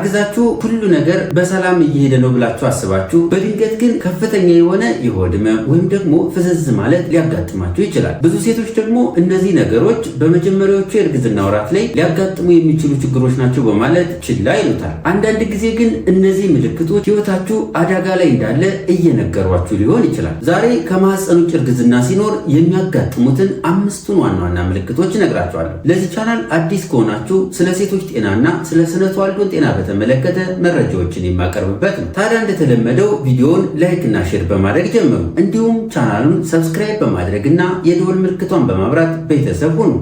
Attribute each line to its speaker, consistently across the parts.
Speaker 1: አርግዛችሁ ሁሉ ነገር በሰላም እየሄደ ነው ብላችሁ አስባችሁ በድንገት ግን ከፍተኛ የሆነ የሆድ ህመም ወይም ደግሞ ፍዝዝ ማለት ሊያጋጥማችሁ ይችላል። ብዙ ሴቶች ደግሞ እነዚህ ነገሮች በመጀመሪያዎቹ የእርግዝና ወራት ላይ ሊያጋጥሙ የሚችሉ ችግሮች ናቸው በማለት ችላ ይሉታል። አንዳንድ ጊዜ ግን እነዚህ ምልክቶች ህይወታችሁ አደጋ ላይ እንዳለ እየነገሯችሁ ሊሆን ይችላል። ዛሬ ከማህፀን ውጭ እርግዝና ሲኖር የሚያጋጥሙትን አምስቱን ዋና ዋና ምልክቶች እነግራችኋለሁ። ለዚህ ቻናል አዲስ ከሆናችሁ ስለ ሴቶች ጤናና ስለ ስነ ተዋልዶ ጤና በተመለከተ መረጃዎችን የማቀርብበት ነው። ታዲያ እንደተለመደው ቪዲዮውን ላይክ እና ሼር በማድረግ ጀምሩ። እንዲሁም ቻናሉን ሰብስክራይብ በማድረግ እና የደወል ምልክቷን በማብራት ቤተሰብ ሁኑ።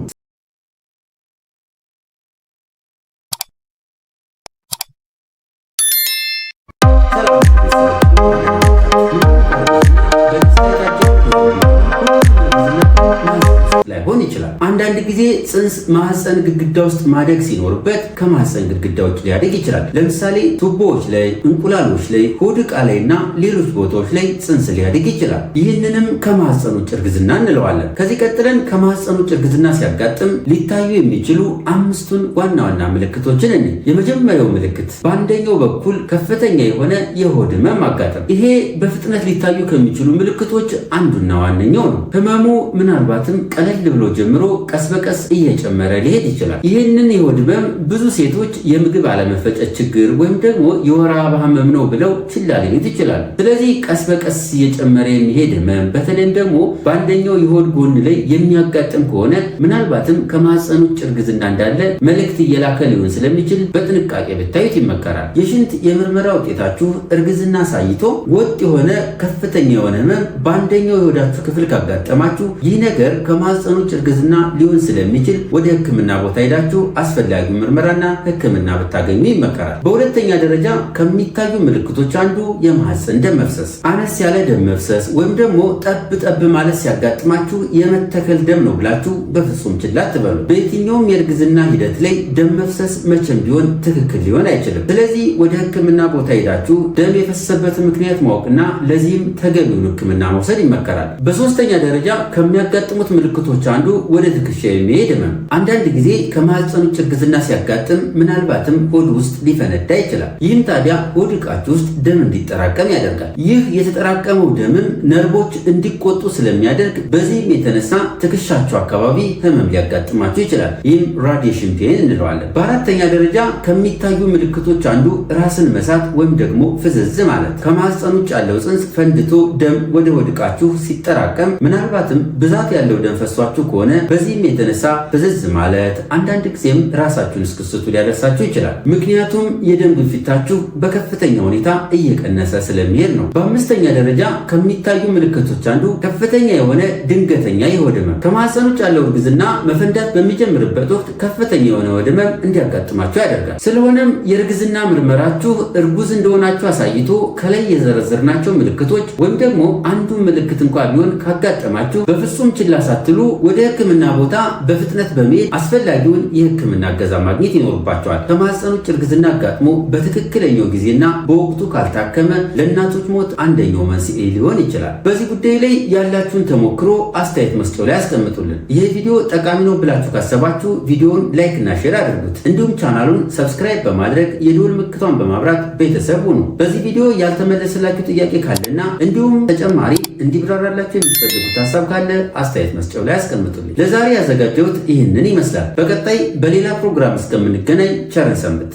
Speaker 1: ላይሆን ይችላል። አንዳንድ ጊዜ ጽንስ ማህፀን ግድግዳ ውስጥ ማደግ ሲኖርበት ከማህፀን ግድግዳ ውጭ ሊያደግ ይችላል። ለምሳሌ ቱቦዎች ላይ፣ እንቁላሎች ላይ፣ ሆድ ዕቃ ላይ እና ሌሎች ቦታዎች ላይ ጽንስ ሊያድግ ይችላል። ይህንንም ከማህፀን ውጭ እርግዝና እንለዋለን። ከዚህ ቀጥለን ከማህፀን ውጭ እርግዝና ሲያጋጥም ሊታዩ የሚችሉ አምስቱን ዋና ዋና ምልክቶችን እንይ። የመጀመሪያው ምልክት በአንደኛው በኩል ከፍተኛ የሆነ የሆድ ህመም ማጋጠም። ይሄ በፍጥነት ሊታዩ ከሚችሉ ምልክቶች አንዱና ዋነኛው ነው። ህመሙ ምናልባትም ቀለል ብሎ ጀምሮ ቀስ በቀስ እየጨመረ ሊሄድ ይችላል። ይህንን የሆድ ህመም ብዙ ሴቶች የምግብ አለመፈጨት ችግር ወይም ደግሞ የወር አበባ ህመም ነው ብለው ችላ ሊሉት ይችላሉ። ስለዚህ ቀስ በቀስ እየጨመረ የሚሄድ ህመም በተለይም ደግሞ በአንደኛው የሆድ ጎን ላይ የሚያጋጥም ከሆነ ምናልባትም ከማህፀን ውጭ እርግዝና እንዳለ መልእክት እየላከ ሊሆን ስለሚችል በጥንቃቄ ብታዩት ይመከራል። የሽንት የምርመራ ውጤታችሁ እርግዝና ሳይቶ ወጥ የሆነ ከፍተኛ የሆነ ህመም በአንደኛው የሆዳችሁ ክፍል ካጋጠማችሁ ይህ ነገር ከማህፀን ውጭ እርግዝና ሊሆን ስለሚችል ወደ ህክምና ቦታ ሄዳችሁ አስፈላጊው ምርመራና ህክምና ብታገኙ ይመከራል። በሁለተኛ ደረጃ ከሚታዩ ምልክቶች አንዱ የማህፀን ደም መፍሰስ። አነስ ያለ ደም መፍሰስ ወይም ደግሞ ጠብ ጠብ ማለት ሲያጋጥማችሁ የመተከል ደም ነው ብላችሁ በፍጹም ችላ አትበሉ። በየትኛውም የእርግዝና ሂደት ላይ ደም መፍሰስ መቼም ቢሆን ትክክል ሊሆን አይችልም። ስለዚህ ወደ ህክምና ቦታ ሄዳችሁ ደም የፈሰሰበት ምክንያት ማወቅና ለዚህም ተገቢውን ህክምና መውሰድ ይመከራል። በሶስተኛ ደረጃ ከሚያጋጥሙት ምልክቶች አንዱ ወደ ትከሻ የሚሄድ ህመም። አንዳንድ ጊዜ ከማህፀን ውጭ እርግዝና ሲያጋጥም ምናልባትም ሆድ ውስጥ ሊፈነዳ ይችላል። ይህም ታዲያ ሆድ ዕቃችሁ ውስጥ ደም እንዲጠራቀም ያደርጋል። ይህ የተጠራቀመው ደምም ነርቮች እንዲቆጡ ስለሚያደርግ በዚህም የተነሳ ትከሻችሁ አካባቢ ህመም ሊያጋጥማችሁ ይችላል። ይህም ራዲዬሽን ፔን እንለዋለን። በአራተኛ ደረጃ ከሚታዩ ምልክቶች አንዱ ራስን መሳት ወይም ደግሞ ፍዝዝ ማለት። ከማህፀን ውጭ ያለው ጽንስ ፈንድቶ ደም ወደ ሆድ ዕቃችሁ ሲጠራቀም ምናልባትም ብዛት ያለው ደም ፈሷችሁ ከሆነ በዚህም የተነሳ ፍዝዝ ማለት አንዳንድ ጊዜም ራሳችሁን እስክስቱ ሊያደርሳችሁ ይችላል። ምክንያቱም የደም ግፊታችሁ በከፍተኛ ሁኔታ እየቀነሰ ስለሚሄድ ነው። በአምስተኛ ደረጃ ከሚታዩ ምልክቶች አንዱ ከፍተኛ የሆነ ድንገተኛ የሆድ ህመም። ከማህፀን ውጭ ያለው እርግዝና መፈንዳት በሚጀምርበት ወቅት ከፍተኛ የሆነ የሆድ ህመም እንዲያጋጥማችሁ ያደርጋል። ስለሆነም የእርግዝና ምርመራችሁ እርጉዝ እንደሆናችሁ አሳይቶ ከላይ የዘረዘርናቸው ምልክቶች ወይም ደግሞ አንዱ ምልክት እንኳ ቢሆን ካጋጠማችሁ በፍጹም ችላ ሳትሉ ወደ ህክምና ቦታ በፍጥነት በመሄድ አስፈላጊውን የህክምና እገዛ ማግኘት ይኖርባቸዋል። ከማህፀን ውጭ እርግዝና አጋጥሞ በትክክለኛው ጊዜና በወቅቱ ካልታከመ ለእናቶች ሞት አንደኛው መንስኤ ሊሆን ይችላል። በዚህ ጉዳይ ላይ ያላችሁን ተሞክሮ አስተያየት መስጫው ላይ አስቀምጡልን። ይህ ቪዲዮ ጠቃሚ ነው ብላችሁ ካሰባችሁ ቪዲዮውን ላይክ እና ሼር አድርጉት። እንዲሁም ቻናሉን ሰብስክራይብ በማድረግ የደወል ምልክቷን በማብራት ቤተሰብ ሁኑ። በዚህ ቪዲዮ ያልተመለሰላችሁ ጥያቄ ካለና እንዲሁም ተጨማሪ እንዲብራራላችሁ የምትፈልጉት ሀሳብ ካለ አስተያየት መስጫው ላይ አስቀምጡልኝ። ለዛሬ ያዘጋጀሁት ይህንን ይመስላል። በቀጣይ በሌላ ፕሮግራም እስከምንገናኝ ቸር ሰንብቱ።